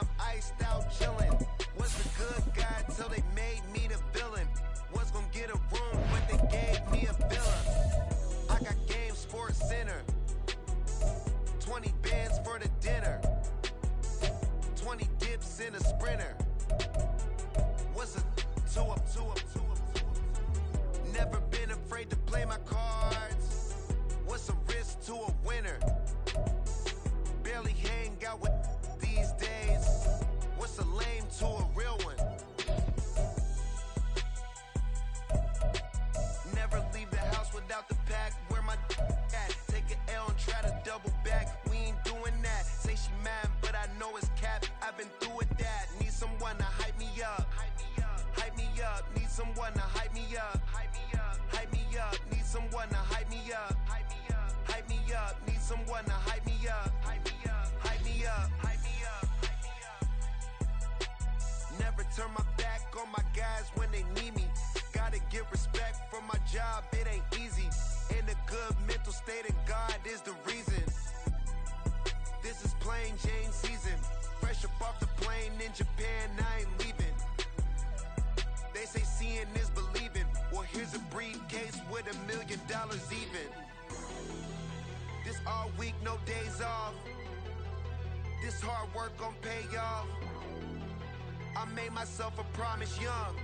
I'm iced out chillin'. Was the good guy till they made me the villain. Was gonna get a room, but they gave me a villa. I got Game Sports Center. 20 bands for the dinner. 20 dips in a sprinter. What's a two up? Never been afraid to play my cards. What's a risk to a winner? Barely hang out with these days. What's a lame to a real one? Never leave the house without the pack. Where my at? Take an L and try to double back. We ain't doing that. Say she mad, but I know it's cap. I've been through with that. Need someone to hype me up. Hype me up. Need someone to hype me up. Hype me up. Need someone to hype me up. Hype me up. Need someone to hype me up. Hype me up. Never turn my back on my guys when they need me. Gotta give respect for my job, it ain't easy. In a good mental state of God is the reason. This is plain Jane season. Fresh up off the plane in Japan, I ain't leaving. They say seeing is believing. Well, here's a briefcase with $1 million even. This all week, no days off. This hard work gon' pay off. I made myself a promise young.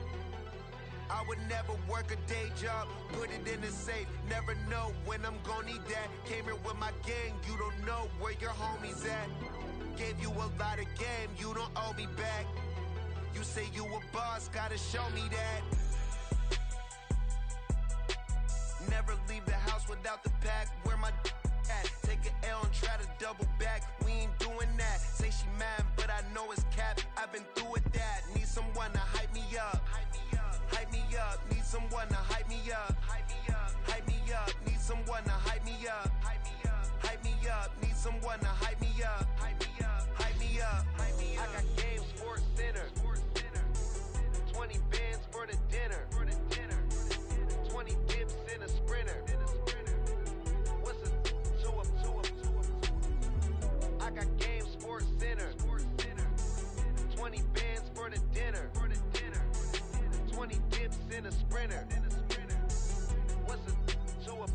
I would never work a day job, put it in the safe. Never know when I'm gon' need that. Came here with my gang, you don't know where your homies at. Gave you a lot of game, you don't owe me back. You say you a boss, gotta show me that. Never leave the house without the pack. Where my at? Take an L and try to double back. We ain't doing that. Say she mad, but I know it's cap. I've been through with that. Need someone to hype me up. Hype me up. Need someone to hype me up. Hype me up. Need someone to hype me up. Hype me up. Need someone to hype me up. Hype me up. I got Game Sports Center. 20 bands for the dinner. 20 dips in a sprinter. What's a two up? I got Game Sports Center. 20 bands for the dinner. 20 dips in a sprinter. What's a two up?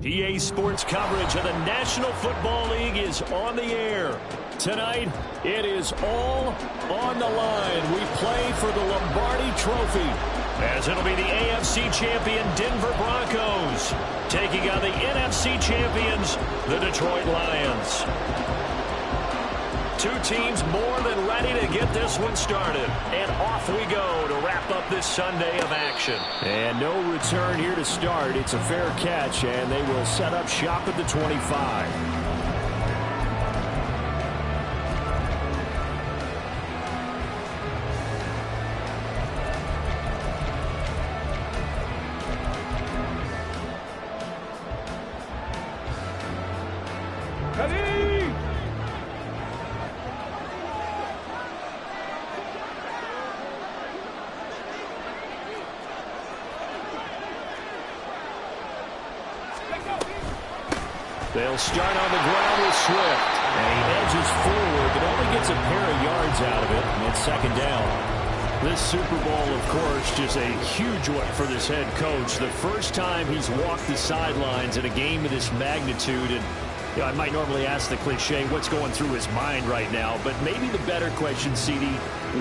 PA Sports coverage of the National Football League is on the air. Tonight, it is all on the line. We play for the Lombardi Trophy, as it'll be the AFC champion Denver Broncos taking on the NFC champions, the Detroit Lions. Two teams more than ready to get this one started. And off we go to wrap up this Sunday of action. And no return here to start. It's a fair catch, and they will set up shop at the 25. They'll start on the ground with Swift. And he edges forward, but only gets a pair of yards out of it. And it's second down. This Super Bowl, of course, just a huge one for this head coach. The first time he's walked the sidelines in a game of this magnitude. And you know, I might normally ask the cliche, what's going through his mind right now? But maybe the better question, CD,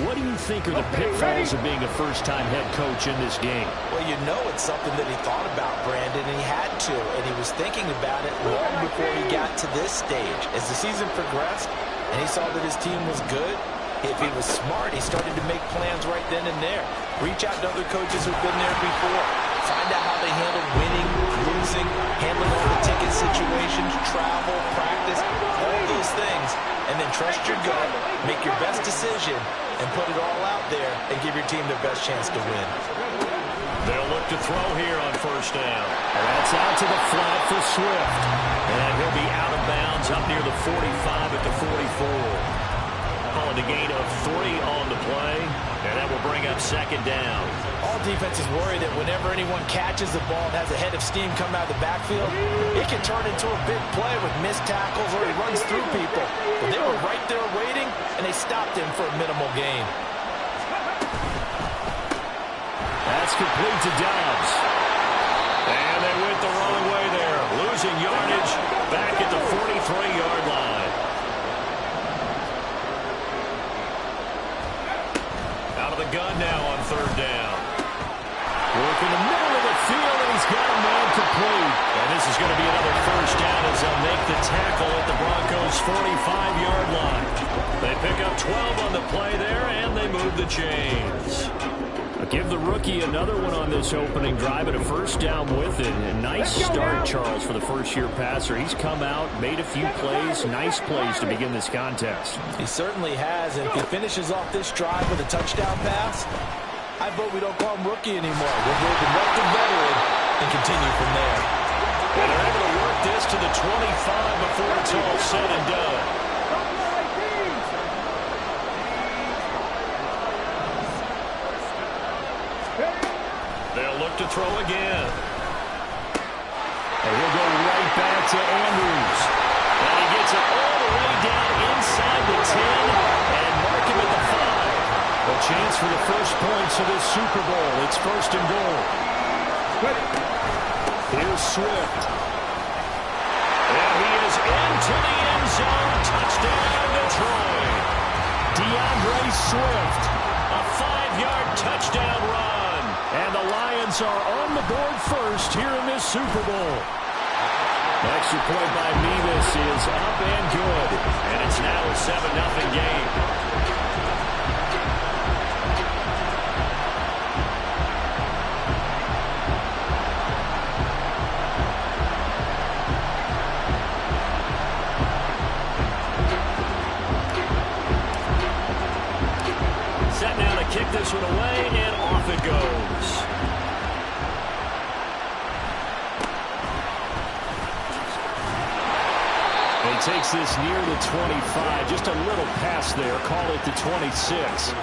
what do you think are the pitfalls of being a first-time head coach in this game? Well, you know it's something that he thought about, Brandon, and he had to. And he was thinking about it long before he got to this stage. As the season progressed and he saw that his team was good, if he was smart, he started to make plans right then and there. Reach out to other coaches who've been there before. Find out how they handle winning, losing, handling all the ticket situations, travel, practice, all those things. And then trust your gut, make your best decision, and put it all out there and give your team their best chance to win. They'll look to throw here on first down. And that's out to the flat for Swift. And he'll be out of bounds up near the 45 at the 44. Calling a gain of 3 on the play, and that will bring up second down. All defenses worry that whenever anyone catches the ball and has a head of steam come out of the backfield, it can turn into a big play with missed tackles or he runs through people. But they were right there waiting, and they stopped him for a minimal gain. That's complete to Dobbs. And they went the wrong way there, losing yardage back at the 43-yard line. The gun now on third down. Work in the middle of the field, and he's got a man complete. And this is going to be another first down as they'll make the tackle at the Broncos' 45-yard line. They pick up 12 on the play there, and they move the chains. Give the rookie another one on this opening drive and a first down with it. A nice start, Charles, for the first-year passer. He's come out, made a few plays, nice plays to begin this contest. He certainly has, and if he finishes off this drive with a touchdown pass, I vote we don't call him rookie anymore. We'll go to the veteran and continue from there. And they're able to work this to the 25 before it's all said and done. They'll look to throw again. And he'll go right back to Andrews. And he gets it all the way down inside the 10 and mark him at the 5. A chance for the first points of this Super Bowl. It's first and goal. Here's Swift. And he is into the end zone. Touchdown, Detroit. DeAndre Swift. A 5-yard touchdown run. And the Lions are on the board first here in this Super Bowl. Extra point by Mevis is up and good. And it's now a 7-0 game. Set now to kick this one away, and off it goes. He takes this near the 25. Just a little pass there. Call it the 26.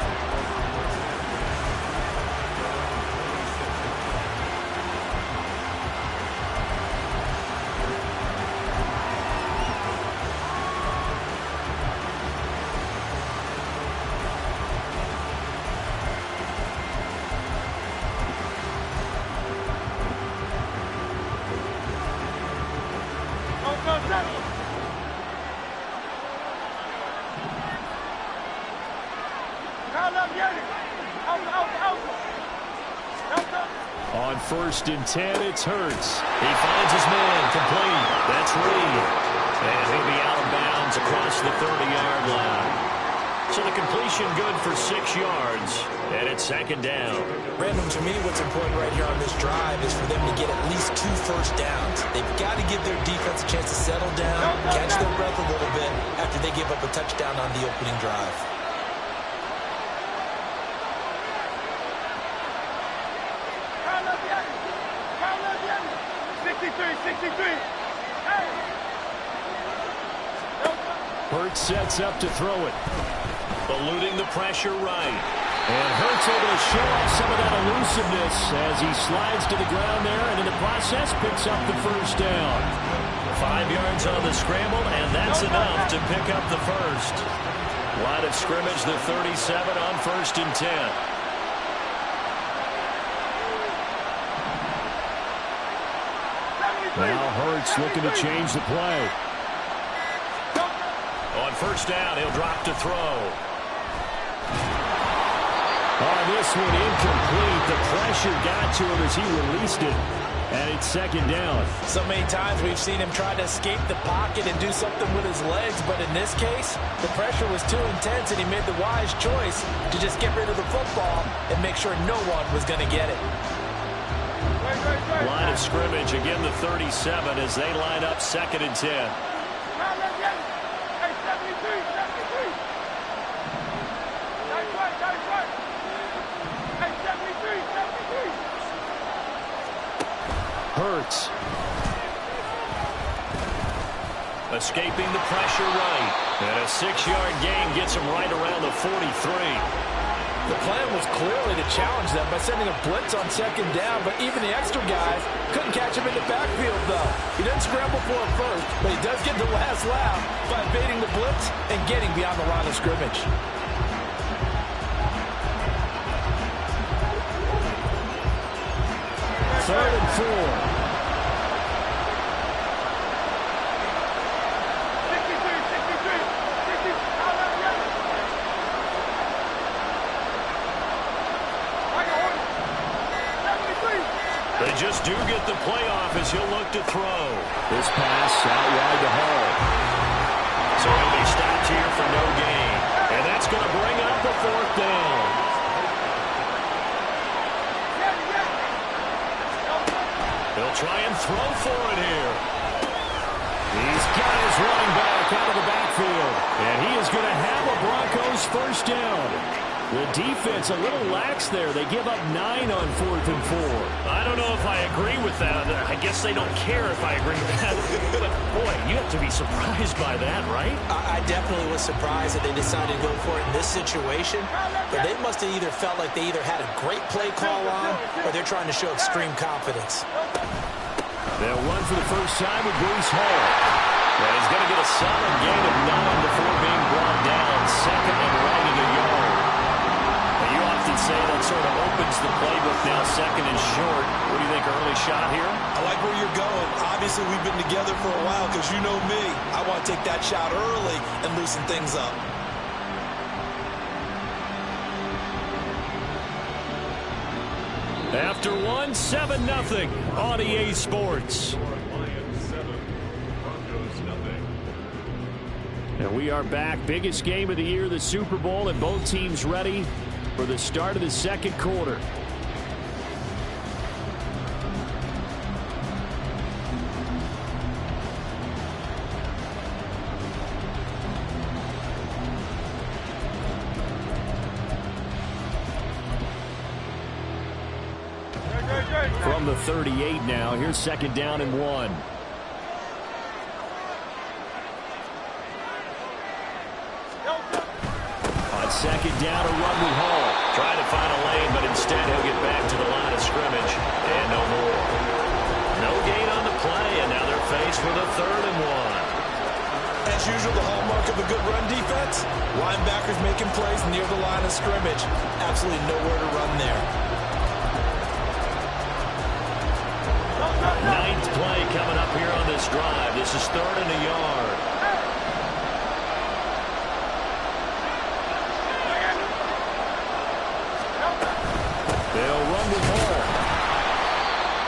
On first and 10, it's Hurts. He finds his man complete. That's Reed. And he'll be out of bounds across the 30-yard line. So the completion good for 6 yards. And it's second down. Brandon, to me, what's important right here on this drive is for them to get at least 2 first downs. They've got to give their defense a chance to settle down, catch their breath a little bit after they give up a touchdown on the opening drive. Hurts sets up to throw it. Eluding the pressure right. And Hurts able to show off some of that elusiveness as he slides to the ground there, and in the process picks up the first down. 5 yards on the scramble, and that's enough to pick up the first. Line of scrimmage, the 37 on first and 10. Now Hurts looking to change the play. On first down, he'll drop to throw. On this one, incomplete. The pressure got to him as he released it. And it's second down. So many times we've seen him try to escape the pocket and do something with his legs, but in this case, the pressure was too intense and he made the wise choice to just get rid of the football and make sure no one was going to get it. Line of scrimmage, again the 37 as they line up second and 10. Hurts. Escaping the pressure right. And a 6-yard gain gets him right around the 43. The plan was clearly to challenge them by sending a blitz on second down, but even the extra guys couldn't catch him in the backfield, though. He didn't scramble for it first, but he does get the last laugh by evading the blitz and getting beyond the line of scrimmage. Third and 4. They just do get the playoff as he'll look to throw. This pass out wide to Hall. So he'll be stopped here for no gain. And that's going to bring up a 4th down. They'll try and throw for it here. He's got his running back out of the backfield. And he is going to have a Broncos first down. The defense a little lax there. They give up 9 on 4th and 4. I don't know if I agree with that. I guess they don't care if I agree with that. But, boy, you have to be surprised by that, right? I definitely was surprised that they decided to go for it in this situation. But they must have either felt like they either had a great play call on or they're trying to show extreme confidence. They'll run for the first time with Bruce Hall. And he's going to get a solid gain of 9 before being brought down. Second and running a yard. You often say that sort of opens the playbook now, second and short. What do you think, early shot here? I like where you're going. Obviously, we've been together for a while because you know me. I want to take that shot early and loosen things up. After 7-0 on EA Sports. And we are back. Biggest game of the year, the Super Bowl, and both teams ready for the start of the second quarter. From the 38 now, here's 2nd down and 1. Second down, a run with Hall. Trying to find a lane, but instead he'll get back to the line of scrimmage. And no more. No gain on the play, and now they're faced with a 3rd and 1. As usual, the hallmark of a good run defense, linebackers making plays near the line of scrimmage. Absolutely nowhere to run there. 9th play coming up here on this drive. This is 3rd and a yard. They'll run with Hall.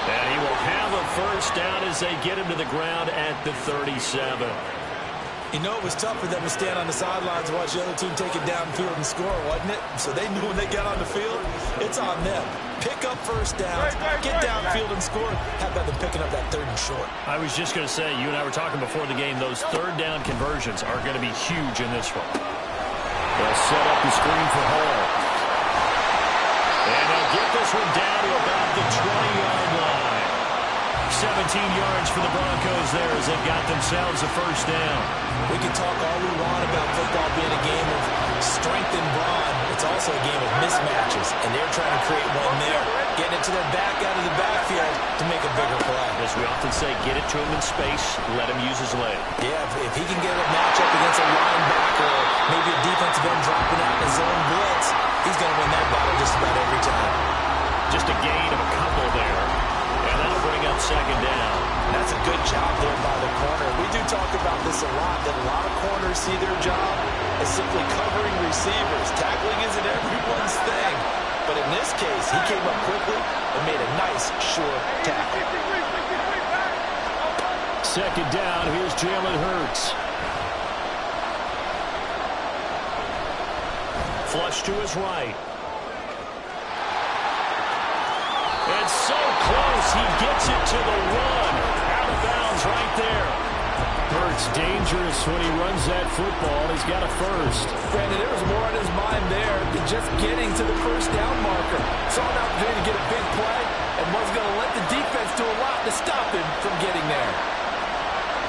And he will have a first down as they get him to the ground at the 37. You know, it was tough for them to stand on the sidelines and watch the other team take it downfield and score, wasn't it? So they knew when they got on the field, it's on them. Pick up first downs, get downfield and score. How about them picking up that 3rd and short? I was just going to say, you and I were talking before the game, those 3rd down conversions are going to be huge in this one. They'll set up the screen for Hall. And they'll get this one down to about the 20-yard line. 17 yards for the Broncos there as they've got themselves a first down. We can talk all we want about football being a game of strength and brawn. It's also a game of mismatches, and they're trying to create one there, getting it to their back out of the backfield to make a bigger play. As we often say, get it to him in space, let him use his leg. Yeah, if he can get a matchup against a linebacker or maybe a defensive end dropping out in his own blitz, he's going to win that battle just about every time. Just a gain of a couple there, and that'll bring up 2nd down. That's a good job there by the corner. We do talk about this a lot, that a lot of corners see their job as simply covering receivers. Tackling isn't everyone's thing. But in this case, he came up quickly and made a nice, short tackle. 2nd down, here's Jalen Hurts. Flush to his right. And so close, he gets it to the run. Out of bounds right there. Hurts dangerous when he runs that football. He's got a first. Brandon, there was more on his mind there than just getting to the first down marker. Saw an opportunity to get a big play and was going to let the defense do a lot to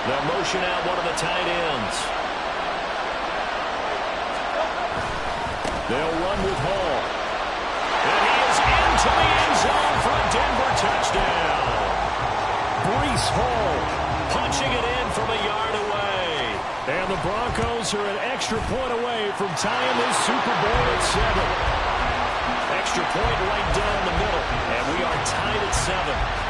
They'll motion out one of the tight ends. They'll run with Hall. And he is into the end zone for a Denver touchdown. Breece Hall punching it in from a yard away. And the Broncos are an extra point away from tying this Super Bowl at 7. Extra point right down the middle. And we are tied at 7.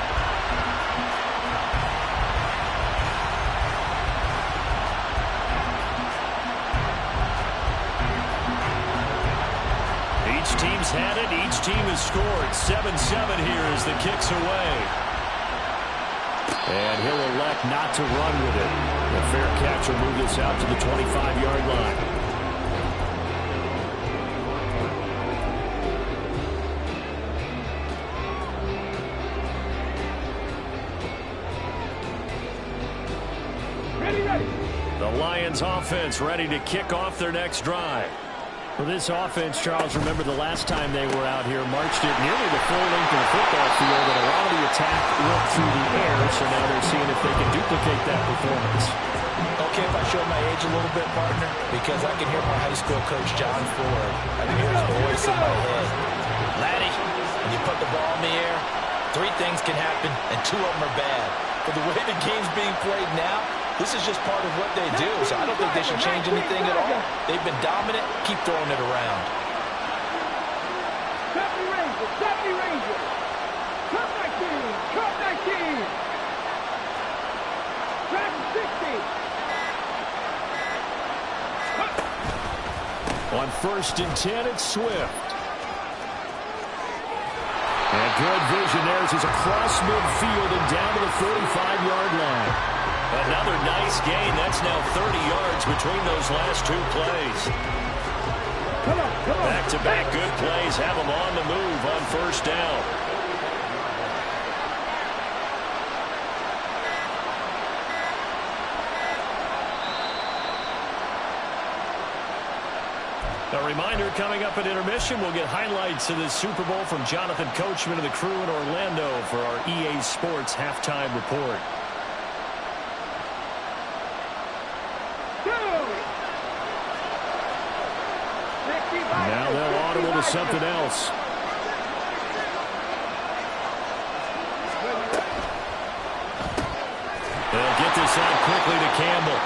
Each team's had it. Each team has scored. 7-7 here as the kick's away. And he'll elect not to run with it. The fair catch will move this out to the 25-yard line. The Lions offense ready to kick off their next drive. For this offense, Charles, remember the last time they were out here, marched it nearly the full length of the football field, and a lot of the attack went through the air, so now they're seeing if they can duplicate that performance. Okay, if I show my age a little bit, partner, because I can hear my high school coach, John Ford. I can hear his voice in my head. Laddie, when you put the ball in the air, 3 things can happen, and 2 of them are bad. But the way the game's being played now, this is just part of what they do, so I don't think they should change anything at all. They've been dominant. Keep throwing it around. 70 Rangers, 70 Rangers. Cut 19, cut 19. Track 60. On 1st and 10, it's Swift. And good vision there as he's across midfield and down to the 45-yard line. Another nice gain. That's now 30 yards between those last 2 plays. Back-to-back good plays have them on the move on 1st down. A reminder, coming up at intermission, we'll get highlights of this Super Bowl from Jonathan Coachman and the crew in Orlando for our EA Sports halftime report. Now they'll audible to something else. They'll get this out quickly to Campbell.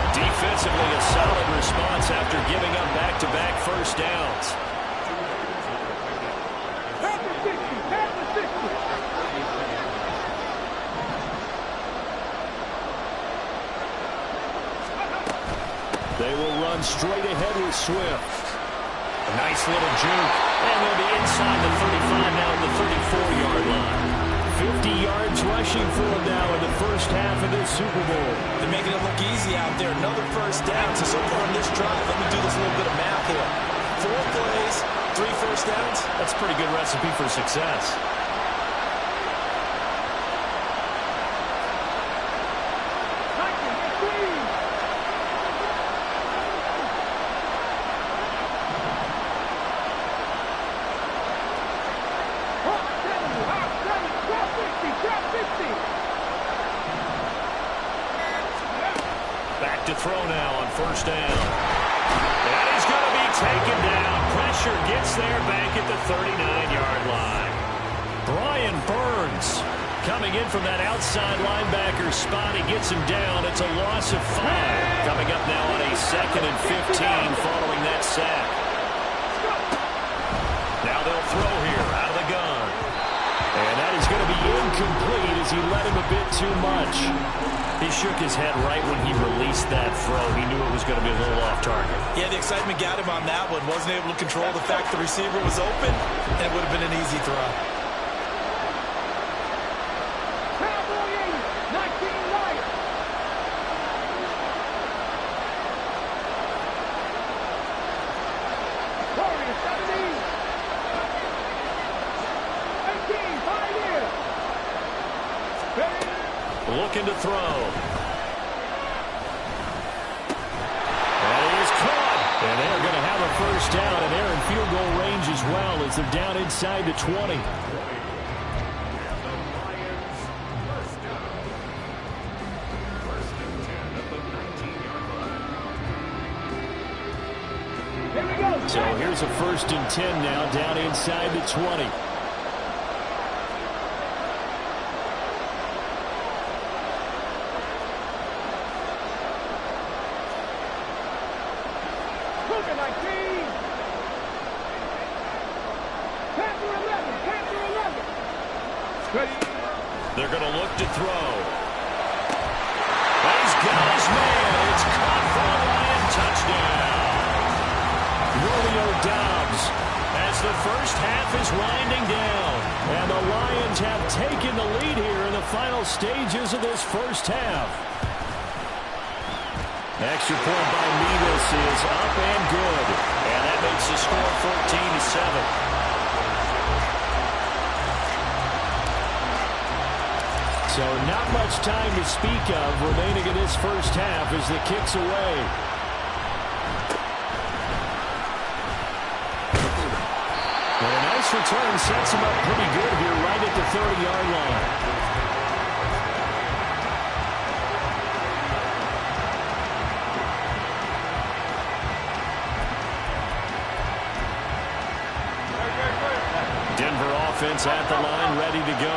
Defensively, a solid response after giving up back-to-back 1st downs. They will run straight ahead with Swift. A nice little juke. And they'll be inside the 35 now at the 34-yard line. 50 yards rushing for them now in the first half of this Super Bowl. They're making it look easy out there. Another 1st down. So far on this drive, let me do this little bit of math here. 4 plays, 3 1st downs. That's a pretty good recipe for success. Back to throw now on 1st down. That is going to be taken down. Pressure gets there back at the 39-yard line. Brian Burns coming in from that outside linebacker spot. He gets him down. It's a loss of 5. Coming up now on a 2nd and 15 following that sack. Now they'll throw here out of the gun. And that is going to be incomplete as he let him a bit too much. He shook his head right when he released that throw. He knew it was going to be a little off target. Yeah, the excitement got him on that one. Wasn't able to control the fact the receiver was open, and it would have been an easy throw. Looking to throw. That is caught. And they're going to have a 1st down, and they're in field goal range as well as they're down inside the 20. So here's a 1st and 10 now down inside the 20. They're going to look to throw. He's got his man. It's caught for a Lion touchdown. Romeo Doubs as the first half is winding down. And the Lions have taken the lead here in the final stages of this first half. Extra point by Nevis is up and good. And that makes the score 14-7. So not much time to speak of remaining in this first half as the kick's away. And a nice return sets him up pretty good here right at the 30-yard line. Denver offense at the line, ready to go.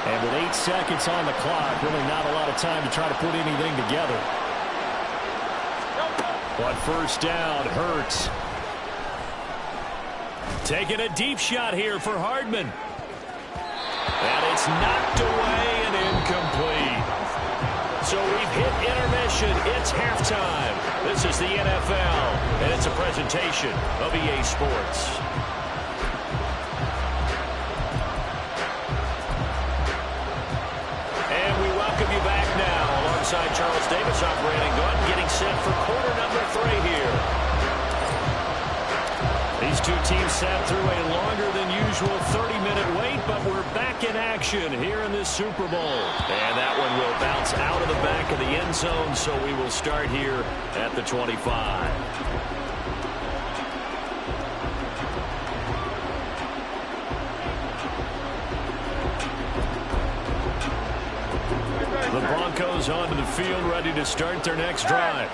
And with 8 seconds on the clock, really not a lot of time to try to put anything together. But first down, Hurts. Taking a deep shot here for Hardman. And it's knocked away and incomplete. So we've hit intermission. It's halftime. This is the NFL, and it's a presentation of EA Sports. Alongside Charles Davis, I'm Brandon Gunn, getting set for quarter number 3 here. These two teams sat through a longer than usual 30-minute wait, but we're back in action here in this Super Bowl. And that one will bounce out of the back of the end zone, so we will start here at the 25. The Broncos onto the field, ready to start their next drive.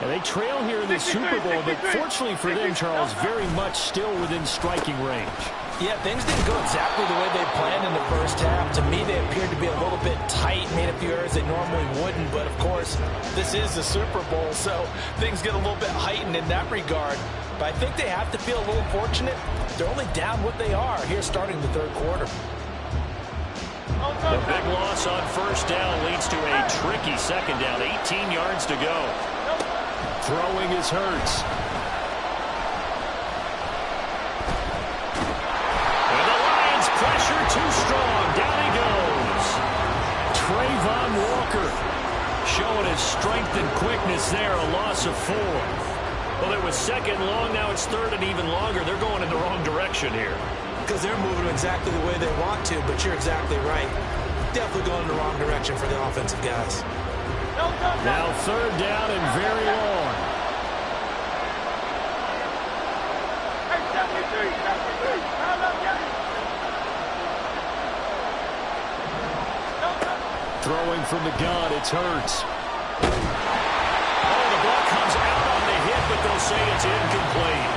And they trail here in the Super Bowl, but fortunately for them, Charles, very much still within striking range. Yeah, things didn't go exactly the way they planned in the first half. To me, they appeared to be a little bit tight, made a few errors they normally wouldn't. But, of course, this is the Super Bowl, so things get a little bit heightened in that regard. But I think they have to feel a little fortunate. They're only down what they are here starting the third quarter. The big loss on first down leads to a tricky second down. 18 yards to go. Throwing is Hurts. And the Lions pressure too strong. Down he goes. Trayvon Walker showing his strength and quickness there. A loss of 4. Well, it was second long. Now it's third and even longer. They're going in the wrong direction here. Because they're moving exactly the way they want to, but you're exactly right. Definitely going in the wrong direction for the offensive guys. Now third down and very long. Throwing from the gun, it's Hurts. Oh, the ball comes out on the hit, but they'll say it's incomplete.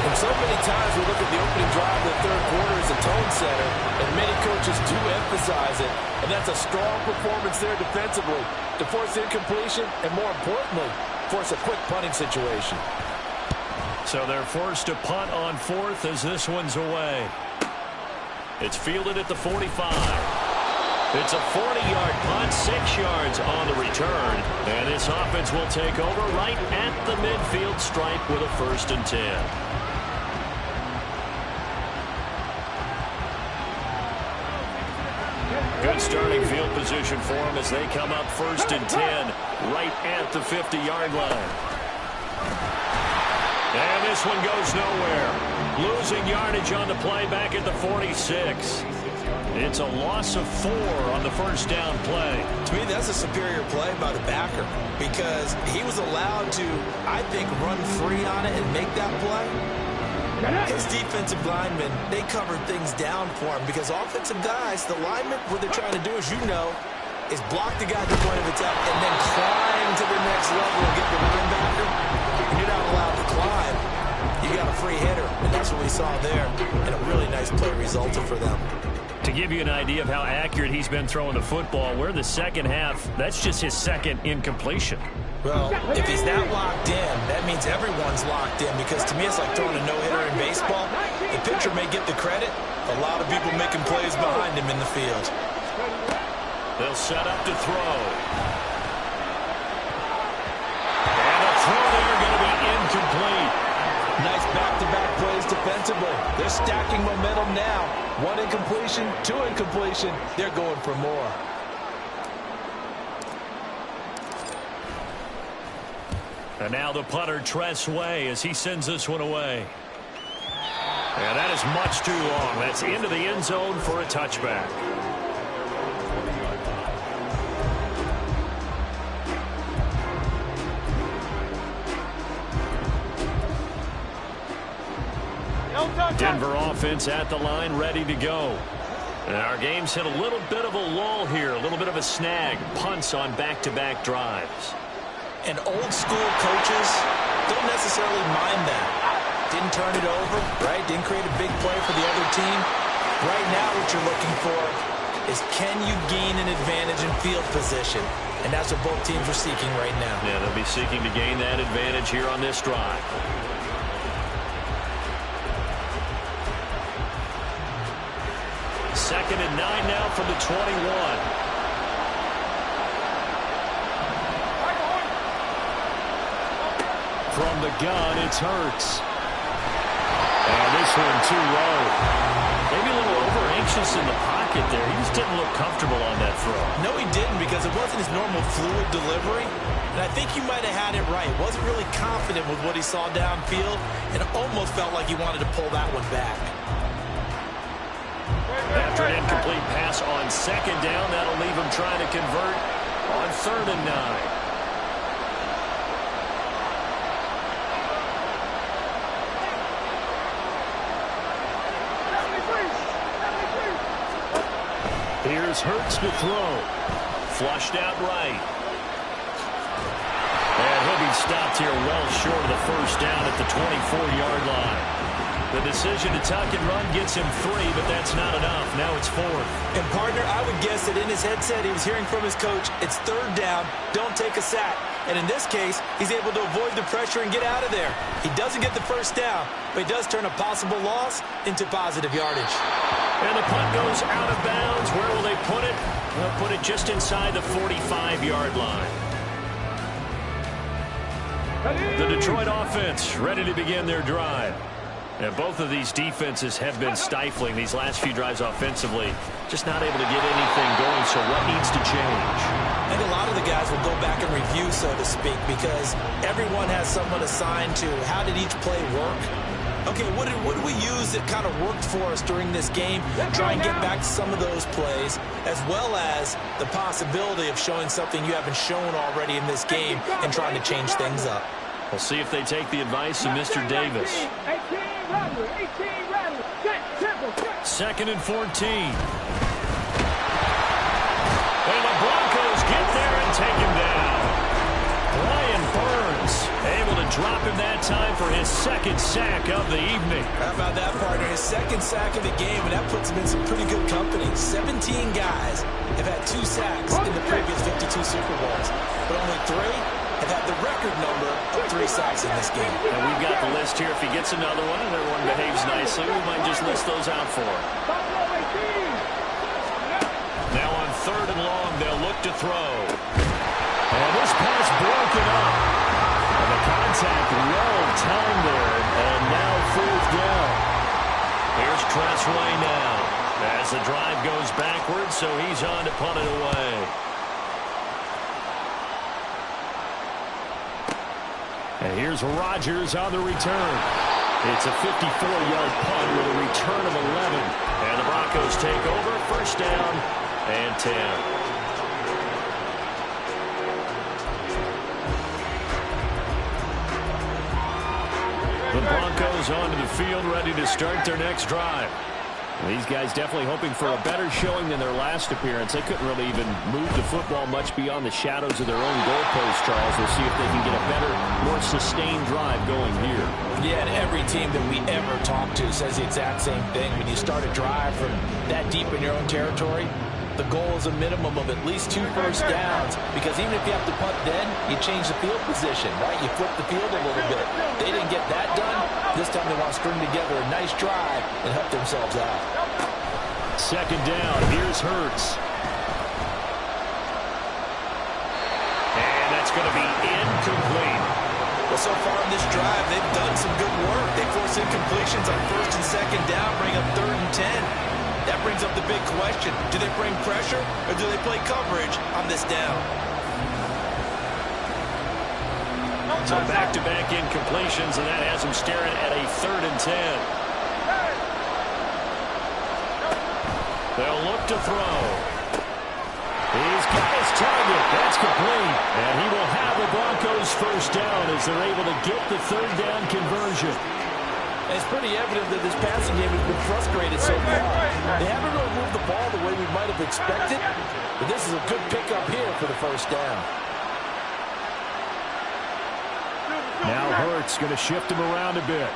And so many times we look at the opening drive of the third quarter as a tone setter, and many coaches do emphasize it. And that's a strong performance there defensively to force incompletion and, more importantly, force a quick punting situation. So they're forced to punt on fourth as this one's away. It's fielded at the 45. It's a 40-yard punt, 6 yards on the return. And this offense will take over right at the midfield stripe with a 1st and 10. Good starting field position for them as they come up 1st and 10 right at the 50-yard line. And this one goes nowhere. Losing yardage on the play back at the 46. It's a loss of 4 on the first down play. To me, that's a superior play by the backer because he was allowed to, I think, run free on it and make that play. His defensive linemen, they covered things down for him because offensive guys, the linemen, what they're trying to do, as you know, is block the guy at the point of attack and then climb to the next level and get the linebacker. And you're not allowed to climb. you got a free hitter, and that's what we saw there. And a really nice play resulted for them. To give you an idea of how accurate he's been throwing the football, we're in the second half. That's just his second incompletion. Well, if he's that locked in, that means everyone's locked in, because to me it's like throwing a no-hitter in baseball. The pitcher may get the credit, a lot of people making plays behind him in the field. They'll set up to throw. And a throw there going to be incomplete. Nice back-to-back plays defensively. They're stacking momentum now. 1 incompletion, 2 incompletion. They're going for more. And now the punter, Tress Way, as he sends this one away. And that is much too long. That's into the end zone for a touchback. Denver offense at the line, ready to go. And our game's hit a little bit of a lull here, a little bit of a snag. Punts on back-to-back drives. And old school coaches don't necessarily mind that. Didn't turn it over, right? Didn't create a big play for the other team. Right now what you're looking for is, can you gain an advantage in field position? And that's what both teams are seeking right now. Yeah, they'll be seeking to gain that advantage here on this drive. Second and 9 now from the 21. From the gun, it's Hurts. And this one too low. Maybe a little over-anxious in the pocket there. He just didn't look comfortable on that throw. No, he didn't, because it wasn't his normal fluid delivery. And I think you might have had it right. Wasn't really confident with what he saw downfield, and it almost felt like he wanted to pull that one back. After an incomplete pass on second down, that'll leave him trying to convert on 3rd and 9. Here's Hurts to throw. Flushed out right. And he'll be stopped here well short of the first down at the 24-yard line. The decision to tuck and run gets him 3, but that's not enough. Now it's 4th. And, partner, I would guess that in his headset he was hearing from his coach, it's 3rd down, don't take a sack. And in this case, he's able to avoid the pressure and get out of there. He doesn't get the first down, but he does turn a possible loss into positive yardage. And the punt goes out of bounds. Where will they put it? They'll put it just inside the 45-yard line. The Detroit offense ready to begin their drive. And both of these defenses have been stifling these last few drives offensively. Just not able to get anything going, so what needs to change? I think a lot of the guys will go back and review, so to speak, because everyone has someone assigned to how did each play work. Okay, what did we use that kind of worked for us during this game? Try and get back to some of those plays, as well as the possibility of showing something you haven't shown already in this game and trying to change things up. We'll see if they take the advice of Mr. Davis. 2nd and 14. And the Broncos get there and take him down. Brian Burns able to drop him that time for his 2nd sack of the evening. How about that, partner? His 2nd sack of the game, and that puts him in some pretty good company. 17 guys have had 2 sacks in the previous 52 Super Bowls, but only 3 have had the record number of 3 sacks in this game. And we've got the list here. If he gets another one and everyone behaves nicely, we might just list those out for him. Now on 3rd and long, they'll look to throw. And this pass broken up. And the contact well timed there. And now 4th down. Here's Tress Way now. As the drive goes backwards, so he's on to punt it away. And here's Rodgers on the return. It's a 54-yard punt with a return of 11. And the Broncos take over. 1st down and 10. The Broncos onto the field, ready to start their next drive. These guys definitely hoping for a better showing than their last appearance. They couldn't really even move the football much beyond the shadows of their own goalpost, Charles. We'll see if they can get a better, more sustained drive going here. Yeah, and every team that we ever talk to says the exact same thing. When you start a drive from that deep in your own territory, the goal is a minimum of at least 2 first downs, because even if you have to punt then, you change the field position, right? You flip the field a little bit. They didn't get that done. This time they want to string together a nice drive and help themselves out. Second down, here's Hurts. And that's going to be incomplete. Well, so far in this drive, they've done some good work. They force incompletions on first and second down, bring up 3rd and 10. That brings up the big question. Do they bring pressure or do they play coverage on this down? So back-to-back incompletions, and that has them staring at a 3rd and 10. They'll look to throw. He's got his target. That's complete. And he will have the Broncos first down as they're able to get the 3rd down conversion. It's pretty evident that this passing game has been frustrated so far. They haven't really moved the ball the way we might have expected, but this is a good pickup here for the first down. Now Hurts going to shift him around a bit.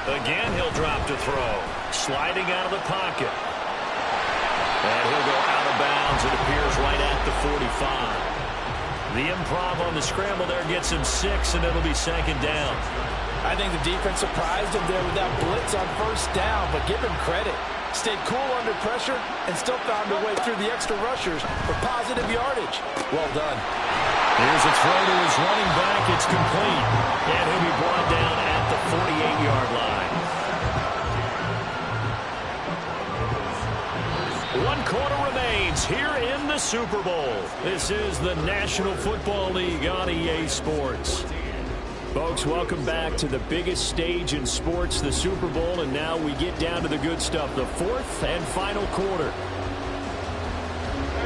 Again, he'll drop to throw. Sliding out of the pocket. And he'll go out of bounds. It appears right at the 45. The improv on the scramble there gets him 6, and it'll be 2nd down. I think the defense surprised him there with that blitz on first down, but give him credit. Stayed cool under pressure and still found a way through the extra rushers for positive yardage. Well done. Here's a throw to his running back. It's complete. And he'll be brought down at the 48-yard line. 1 quarter remains here in the Super Bowl. This is the National Football League on EA Sports. Folks, welcome back to the biggest stage in sports, the Super Bowl, and now we get down to the good stuff, the 4th and final quarter.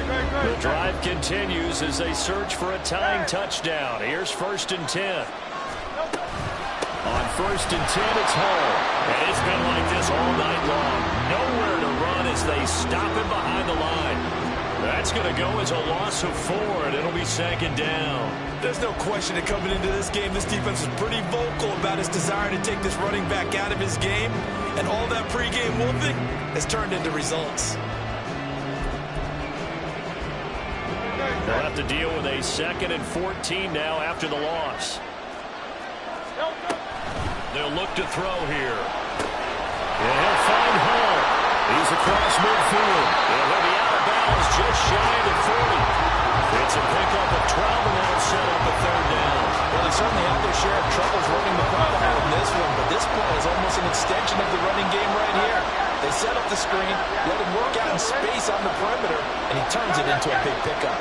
The drive continues as they search for a tying touchdown. Here's 1st and 10. On 1st and 10, it's Hall. And it's been like this all night long. Nowhere to run as they stop him behind the line. That's going to go as a loss of 4, and it'll be 2nd down. There's no question that coming into this game, this defense was pretty vocal about his desire to take this running back out of his game. And all that pregame whooping has turned into results. They'll have to deal with a 2nd and 14 now after the loss. They'll look to throw here. And he'll find Hall. He's across midfield. And he'll be out of bounds just shy of the 40. It's a pickup of 12, and that'll set up a 3rd down. Well, they certainly had their share of troubles running the football in this one, but this play is almost an extension of the running game right here. They set up the screen, let him work out in space on the perimeter, and he turns it into a big pickup.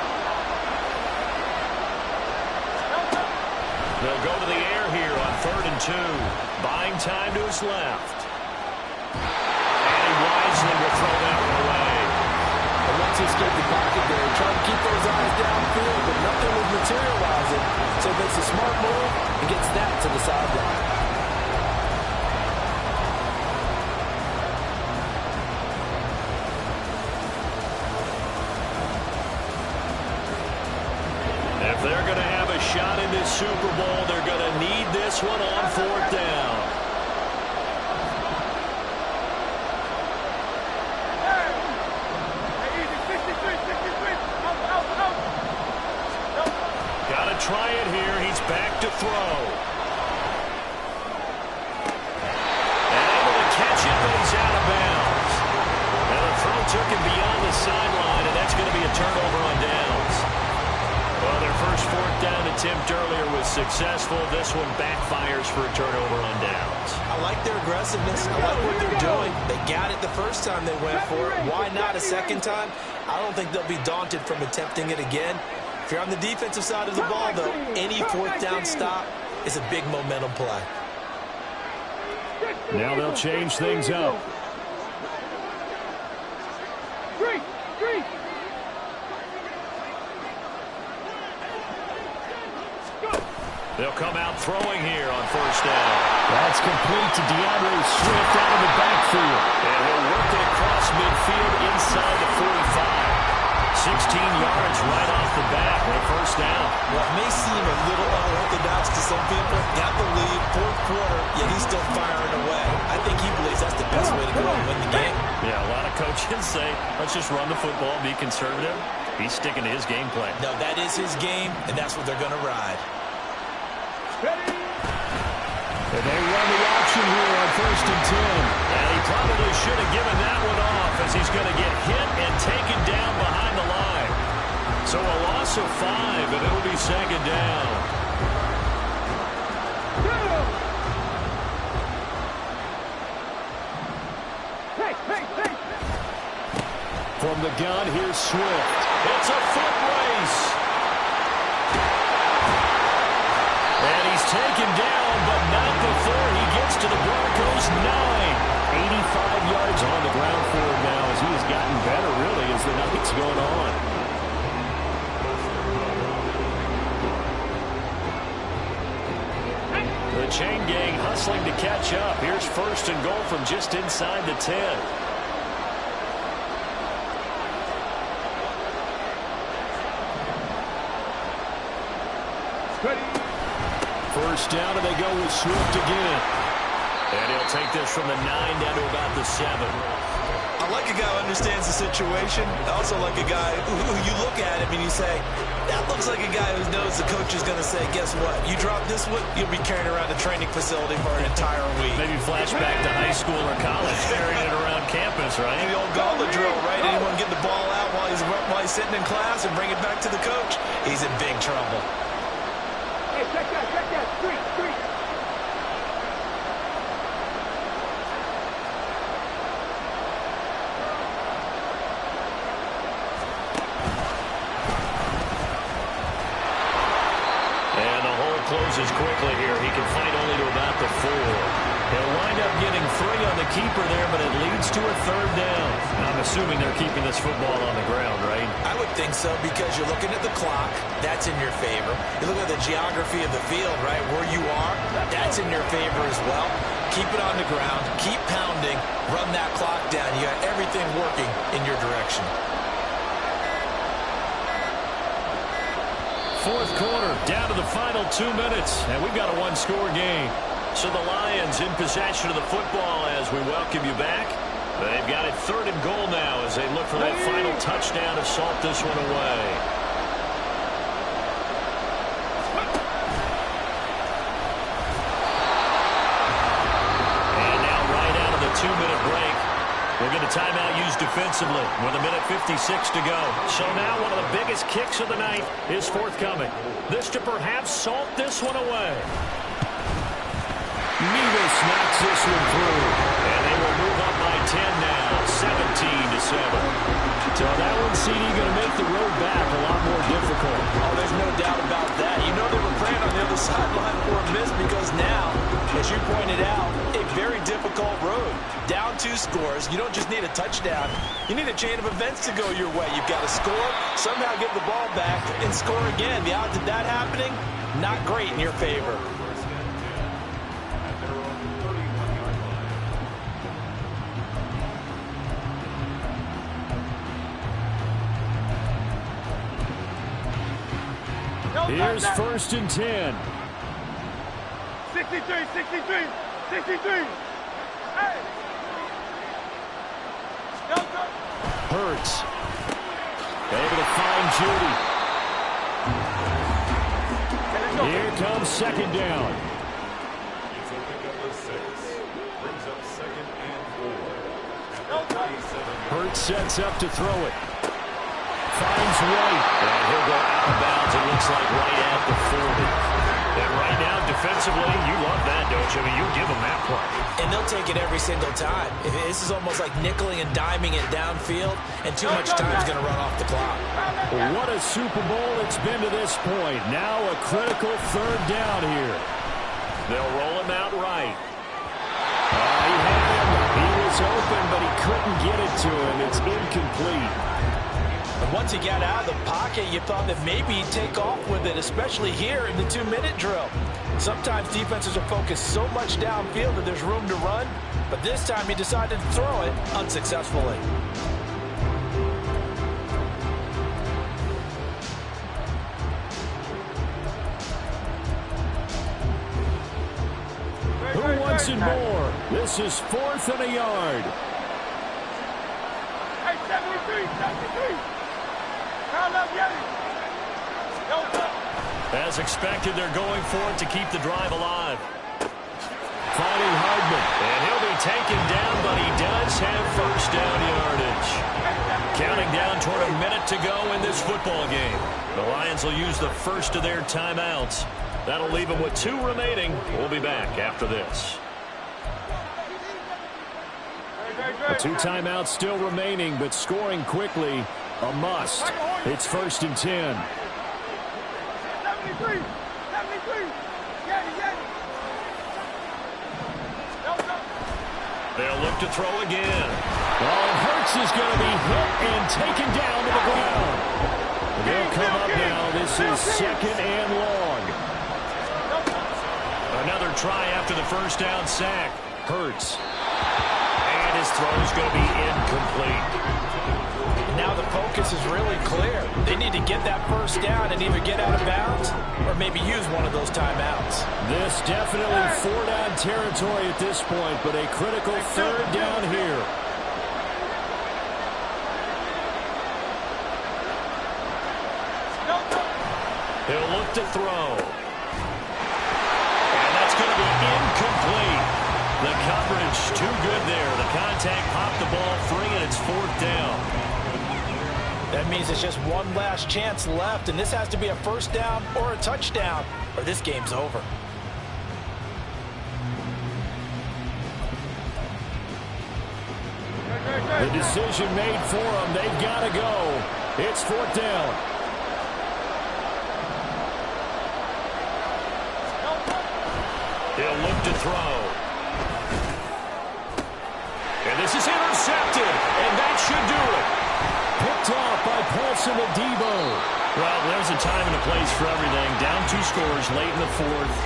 They'll go to the air here on 3rd and 2. Buying time to his left. And he wisely will throw that one away. And once he escaped the pocket there, he tried to keep those eyes downfield, but nothing was materializing. So he makes a smart move and gets that to the sideline. If they're going to have a shot in this Super Bowl, they're going to need this one on 4th down. Got to try it here. He's back to throw. And able to catch it, but he's out of bounds. And the throw took him beyond the sideline, and that's going to be a turnover on downs. Well, their first 4th down attempt earlier was successful. This one backfires for a turnover on downs. I like their aggressiveness. I like what they're doing. They got it the first time they went for it. Why not a second time? I don't think they'll be daunted from attempting it again. If you're on the defensive side of the ball, though, any 4th down stop is a big momentum play. Now they'll change things up. They'll come out throwing here on first down. That's complete to DeAndre Swift out of the backfield. And he'll work it across midfield inside the 45. 16 yards right off the bat with a first down. Well, it may seem a little unorthodox to some people. Got the lead, fourth quarter, yet he's still firing away. I think he believes that's the best way to go and win the game. Yeah, a lot of coaches say, let's just run the football, be conservative. He's sticking to his game plan. No, that is his game, and that's what they're going to ride. And they run the option here on 1st and 10. And he probably should have given that one off as he's going to get hit and taken down behind the line. So a loss of 5, and it'll be 2nd down. From the gun, here's Swift. It's a foot race. And he's taken down, but not before he gets to the Broncos' 9. 85 yards on the ground for him now as he has gotten better, really, as the night's going on. The chain gang hustling to catch up. Here's 1st and goal from just inside the 10. First down, and they go with Swift again. And he'll take this from the 9 down to about the 7. I like a guy who understands the situation. I also like a guy who you look at him and you say, that looks like a guy who knows the coach is going to say, guess what? You drop this one, you'll be carrying around a training facility for an entire week. Maybe flashback to high school or college, carrying it around campus, right? The old gauntlet drill, right? Anyone get the ball out while he's sitting in class and bring it back to the coach? He's in big trouble. Hey, check that, street. And the hole closes quickly here. He can fight only to about the 4. He'll wind up getting 3 on the keeper there, but it leads to a 3rd down. I'm assuming they're keeping this football on the ground, right? I would think so because you're looking at the clock. That's in your favor. You look at the geography of the field, right? Where you are, that's in your favor as well. Keep it on the ground. Keep pounding. Run that clock down. You got everything working in your direction. 4th quarter, down to the final 2 minutes, and we've got a 1-score game. So the Lions in possession of the football as we welcome you back. They've got it 3rd and goal now as they look for that final touchdown to salt this one away. And now right out of the 2-minute break, we'll get a timeout used defensively with 1:56 to go. So now one of the biggest kicks of the night is forthcoming. This to perhaps salt this one away. Nevis knocks this one through. And they will move up by 10 now, 17-7. So that one, CD, going to make the road back a lot more difficult. Oh, there's no doubt about that. You know they were praying on the other sideline for a miss because now, as you pointed out, a very difficult road. Down 2 scores. You don't just need a touchdown. You need a chain of events to go your way. You've got to score, somehow get the ball back, and score again. The odds of that happening, not great in your favor. Here's 1st and 10. 63. Hey! Hurts. Able to find Judy. Here comes 2nd down. Hurts sets up to throw it. Finds White. And he'll go out of bounds, it looks like, right at the 40. And right now, defensively, you love that, don't you? I mean, you give them that play. And they'll take it every single time. This is almost like nickeling and diming it downfield, and too much time is going to run off the clock. What a Super Bowl it's been to this point. Now a critical 3rd down here. They'll roll him out right. He had him. He was open, but he couldn't get it to him. It's incomplete. And once he got out of the pocket, you thought that maybe he'd take off with it, especially here in the 2-minute drill. Sometimes defenses are focused so much downfield that there's room to run, but this time he decided to throw it unsuccessfully. Who wants it more? This is 4th and a yard. Hey, 73, 73. Count up, Yeti. As expected, they're going for it to keep the drive alive. Finding Hardman. And he'll be taken down, but he does have first down yardage. Counting down toward a minute to go in this football game. The Lions will use the first of their timeouts. That'll leave them with 2 remaining. We'll be back after this. 2 timeouts still remaining, but scoring quickly, a must. It's 1st and 10. 73, 73. Yeti. They'll look to throw again. Oh, Hurts is going to be hit and taken down to the ground. They'll come up now. This is 2nd and long. Another try after the first down sack. Hurts. And his throw's going to be incomplete. Now the focus is really clear. They need to get that first down and either get out of bounds or maybe use one of those timeouts. This definitely 4-down territory at this point, but a critical 3rd down here. He'll look to throw. And that's going to be incomplete. The coverage too good there. The contact popped the ball free, and it's 4th down. That means it's just one last chance left, and this has to be a first down or a touchdown, or this game's over. The decision made for them. They've got to go. It's 4th down. He'll look to throw. And this is intercepted, and that should do it. Picked off by Paulson Adebo. Well, there's a time and a place for everything. Down 2 scores late in the 4th.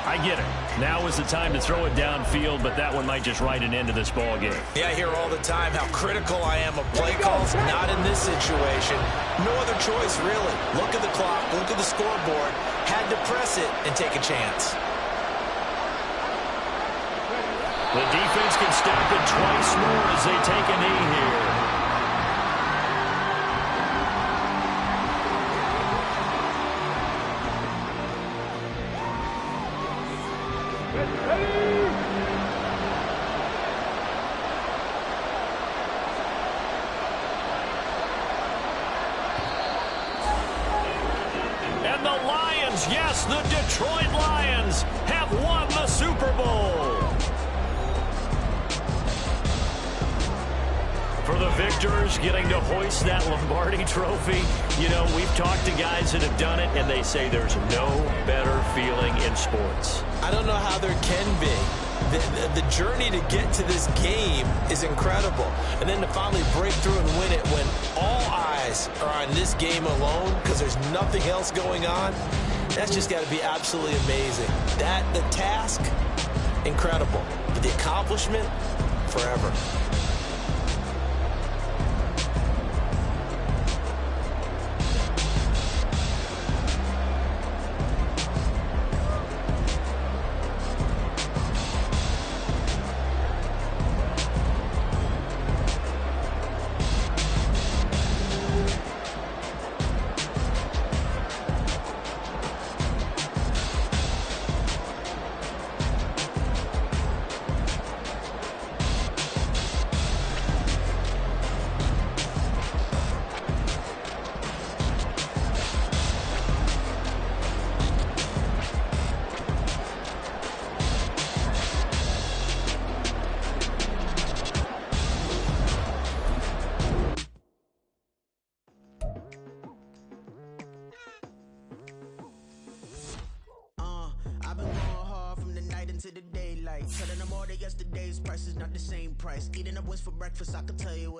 I get it. Now is the time to throw it downfield, but that one might just write an end to this ball game. Yeah, I hear all the time how critical I am of play calls. Not in this situation. No other choice, really. Look at the clock, look at the scoreboard. Had to press it and take a chance. The defense can stop it twice more as they take a knee here. And the Lions, yes, the Detroit Lions have won the Super Bowl. For the victors getting to hoist that Lombardi trophy, you know, we've talked to guys that have done it, and they say there's no better feeling in sports. I don't know how there can be. The journey to get to this game is incredible. And then to finally break through and win it when all eyes are on this game alone because there's nothing else going on, that's just got to be absolutely amazing. The task, incredible. But the accomplishment, forever. To the daylight, telling them all that yesterday's price is not the same price. Eating up what's for breakfast, I can tell you what.